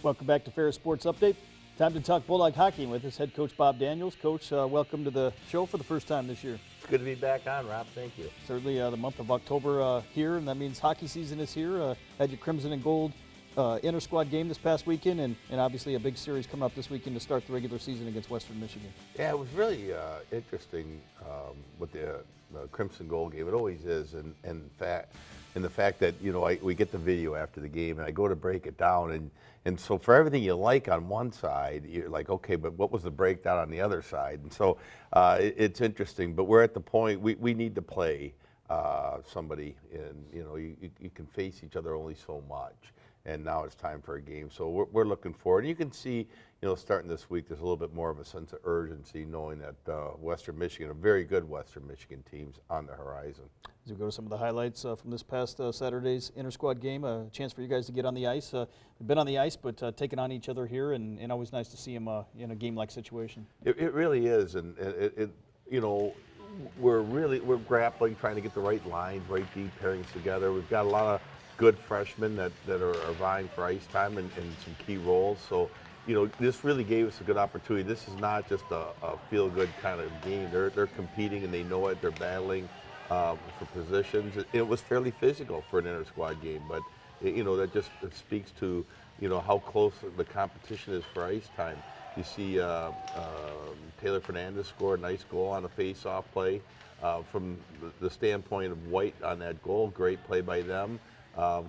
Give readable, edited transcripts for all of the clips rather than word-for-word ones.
Welcome back to Ferris Sports Update. Time to talk Bulldog Hockey with us, head coach Bob Daniels. Coach, welcome to the show for the first time this year. It's good to be back on, Rob. Thank you. Certainly the month of October here, and that means hockey season is here. Had your Crimson and Gold Intrasquad game this past weekend, and obviously a big series coming up this weekend to start the regular season against Western Michigan. Yeah, it was really interesting with the Crimson Gold game. It always is, and the fact that we get the video after the game, and I go to break it down, and so for everything you like on one side, you're like, okay, but what was the breakdown on the other side? And so it's interesting, but we're at the point we need to play somebody, and you can face each other only so much. And now it's time for a game, so we're looking forward. And you can see, starting this week, there's a little bit more of a sense of urgency, knowing that Western Michigan, a very good Western Michigan team's on the horizon. As we go to some of the highlights from this past Saturday's Intersquad game, a chance for you guys to get on the ice. We've been on the ice, but taking on each other here, and always nice to see them in a game-like situation. It really is, and we're grappling, trying to get the right lines, right deep pairings together. We've got a lot of good freshmen that are vying for ice time and some key roles. So, this really gave us a good opportunity. This is not just a feel-good kind of game. They're competing, and they know it. They're battling for positions. It was fairly physical for an inter-squad game, but that just speaks to how close the competition is for ice time. You see Taylor Fernandez score a nice goal on a face-off play. From the standpoint of White on that goal, great play by them.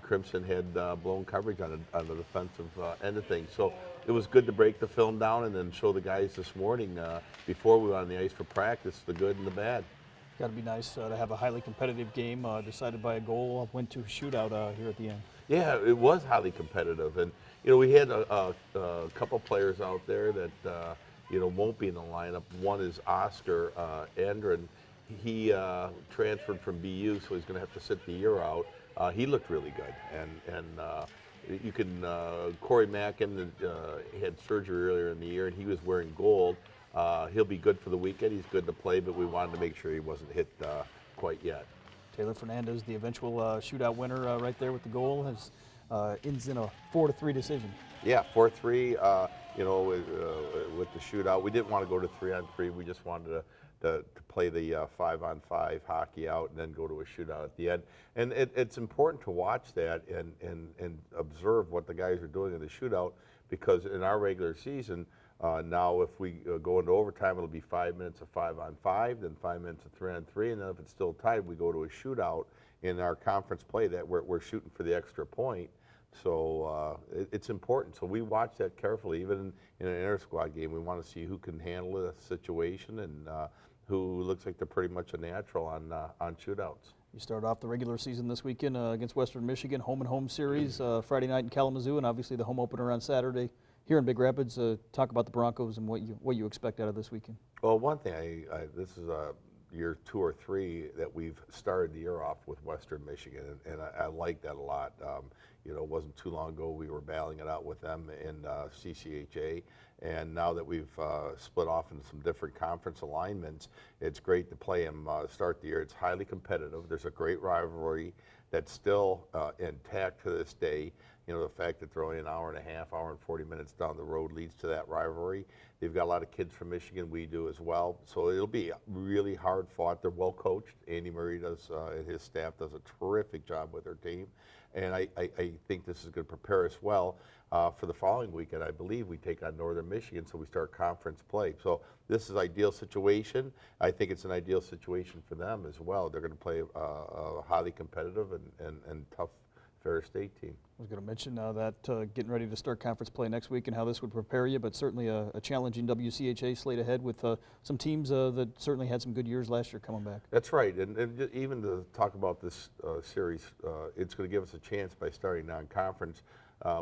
Crimson had blown coverage on the defensive end of things. So it was good to break the film down and then show the guys this morning before we went on the ice for practice, the good and the bad. Got to be nice to have a highly competitive game decided by a goal, went to a shootout here at the end. Yeah, it was highly competitive. And, we had a couple players out there that, won't be in the lineup. One is Oscar Andren. He transferred from BU, so he's going to have to sit the year out. He looked really good, and you can. Corey Mackin had surgery earlier in the year, and he was wearing gold. He'll be good for the weekend. He's good to play, but we wanted to make sure he wasn't hit quite yet. Taylor Fernandez, the eventual shootout winner, right there with the goal, ends in a 4-3 decision. Yeah, 4-3. With the shootout, we didn't want to go to 3-on-3. We just wanted to play the 5-on-5 hockey out and then go to a shootout at the end. And it's important to watch that and observe what the guys are doing in the shootout, because in our regular season, now if we go into overtime, it'll be 5 minutes of 5-on-5, then 5 minutes of 3-on-3, and then if it's still tied, we go to a shootout in our conference play that we're shooting for the extra point. So it's important. So we watch that carefully. Even in an inter-squad game, we want to see who can handle the situation and who looks like they're pretty much a natural on shootouts. You start off the regular season this weekend against Western Michigan, home-and-home series, Friday night in Kalamazoo, and obviously the home opener on Saturday here in Big Rapids. Talk about the Broncos and what you expect out of this weekend. Well, one thing, this is year 2 or 3 that we've started the year off with Western Michigan, and I like that a lot. It wasn't too long ago we were battling it out with them in CCHA, and now that we've split off into some different conference alignments, it's great to play them start the year. It's highly competitive. There's a great rivalry that's still intact to this day. The fact that they're only an hour and a half, hour and 40 minutes down the road leads to that rivalry. They've got a lot of kids from Michigan. We do as well. So it'll be really hard fought. They're well coached. Andy Murray and his staff does a terrific job with their team. And I think this is going to prepare us well for the following weekend. I believe we take on Northern Michigan, so we start conference play. So this is an ideal situation. I think it's an ideal situation for them as well. They're going to play a highly competitive and tough Ferris State team. I was going to mention that getting ready to start conference play next week and how this would prepare you, but certainly a challenging WCHA slate ahead with some teams that certainly had some good years last year coming back. That's right, and even to talk about this series, it's going to give us a chance by starting non-conference.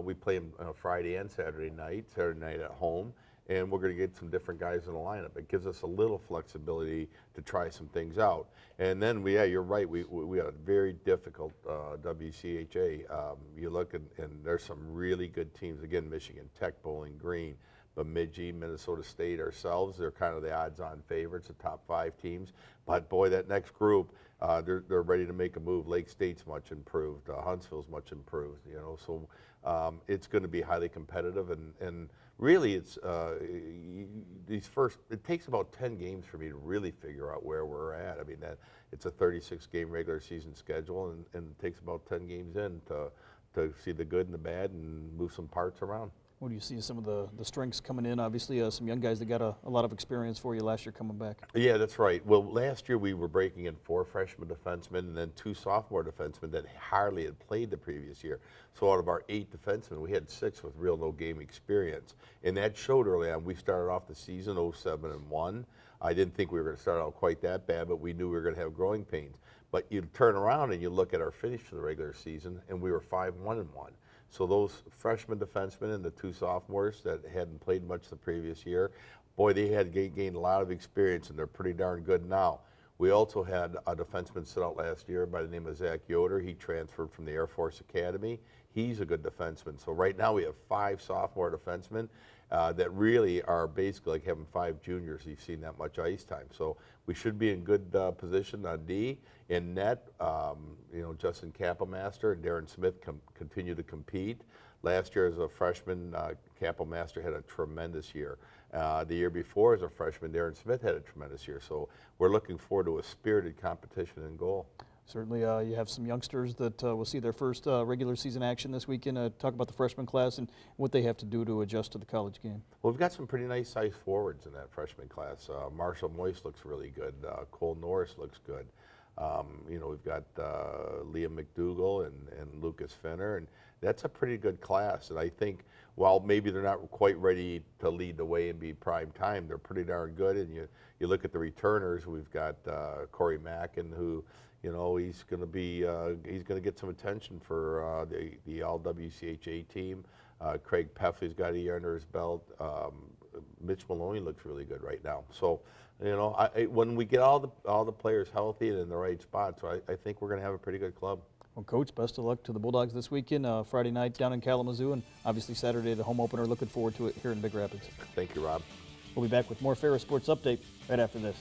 We play them Friday and Saturday night at home, and we're going to get some different guys in the lineup. It gives us a little flexibility to try some things out. And then, you're right, we had a very difficult WCHA. You look and there's some really good teams. Again, Michigan Tech, Bowling Green, Bemidji, Minnesota State, ourselves, they're kind of the odds-on favorites, the top 5 teams. But boy, that next group, they're ready to make a move. Lake State's much improved. Huntsville's much improved. You know, so it's going to be highly competitive, and really, it's it takes about 10 games for me to really figure out where we're at. I mean, it's a 36-game regular season schedule, and it takes about 10 games in to see the good and the bad and move some parts around. What do you see some of the strengths coming in? Obviously, some young guys that got a lot of experience for you last year coming back. Yeah, that's right. Well, last year we were breaking in 4 freshman defensemen and then 2 sophomore defensemen that hardly had played the previous year. So out of our 8 defensemen, we had 6 with real no-game experience. And that showed early on. We started off the season 0-7-1. I didn't think we were going to start out quite that bad, but we knew we were going to have growing pains. But you turn around and you look at our finish for the regular season, and we were 5-1-1. So those freshman defensemen and the 2 sophomores that hadn't played much the previous year, boy, they had gained a lot of experience, and they're pretty darn good now. We also had a defenseman sit out last year by the name of Zach Yoder. He transferred from the Air Force Academy. He's a good defenseman. So right now we have 5 sophomore defensemen that really are basically like having 5 juniors. You've seen that much ice time. So we should be in good position on D. In net, you know, Justin Kapelmaster and Darren Smith continue to compete. Last year as a freshman, Kapelmaster had a tremendous year. The year before as a freshman, Darren Smith had a tremendous year. So we're looking forward to a spirited competition in goal. Certainly, you have some youngsters that will see their first regular season action this weekend. Talk about the freshman class and what they have to do to adjust to the college game. Well, we've got some pretty nice size forwards in that freshman class. Marshall Moyes looks really good. Cole Norris looks good. You know, we've got Liam McDougall and Lucas Finner, and that's a pretty good class. And I think while maybe they're not quite ready to lead the way and be prime time, they're pretty darn good. And you look at the returners, we've got Corey Mackin, who, you know, he's going to get some attention for the All-WCHA team. Craig Peffley's got a year under his belt. Mitch Maloney looks really good right now. So, you know, when we get all the players healthy and in the right spot, so I think we're going to have a pretty good club. Well, Coach, best of luck to the Bulldogs this weekend. Friday night down in Kalamazoo, and obviously Saturday the home opener. Looking forward to it here in Big Rapids. Thank you, Rob. We'll be back with more Ferris Sports Update right after this.